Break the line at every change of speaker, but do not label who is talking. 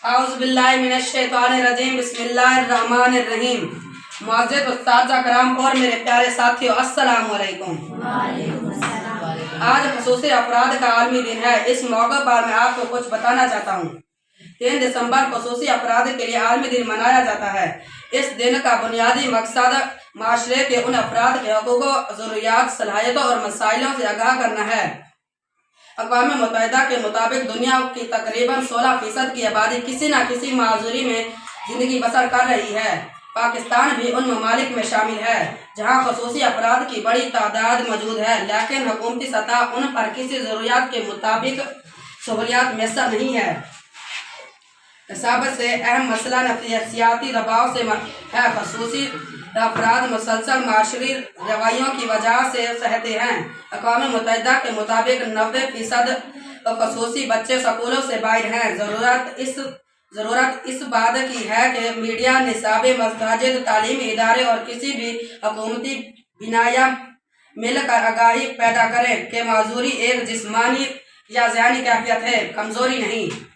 اعوذ باللہ من الشیطان الرجیم بسم اللہ الرحمن الرحیم۔ معزز اساتذہ کرام اور میرے پیارے ساتھیوں، السلام علیکم۔ آج خصوصی افراد کا عالمی دن ہے۔ اس موقع پر میں آپ کو کچھ بتانا چاہتا ہوں۔ 3 دسمبر خصوصی افراد کے لیے عالمی دن منایا جاتا ہے۔ اس دن کا بنیادی مقصد معاشرے کے ان افراد کے حقوق و ضروریات، صلاحیتوں اور مسائلوں سے آگاہ کرنا ہے۔ اقوام متحدہ کے مطابق دنیا کی تقریباً 16% کی آبادی کسی نہ کسی معذوری میں زندگی بسر کر رہی ہے۔ پاکستان بھی ان ممالک میں شامل ہے جہاں خصوصی افراد کی بڑی تعداد موجود ہے، لیکن حکومتی سطح ان پر کسی ضروریات کے مطابق سہولیات میسر نہیں ہے۔ سب سے اہم مسئلہ نفسیاتی دباؤ سے ہے۔ خصوصی افراد مسلسل معاشرتی رویوں کی وجہ سے سہتے ہیں۔ اقوام متحدہ کے مطابق 90% خصوصی بچے سکولوں سے باہر ہیں۔ ضرورت اس بات کی ہے کہ میڈیا، نصاب، مساجد، تعلیمی ادارے اور کسی بھی حکومتی بنیاد مل کر آگاہی پیدا کریں کہ معذوری ایک جسمانی یا ذہنی کیفیت ہے، کمزوری نہیں۔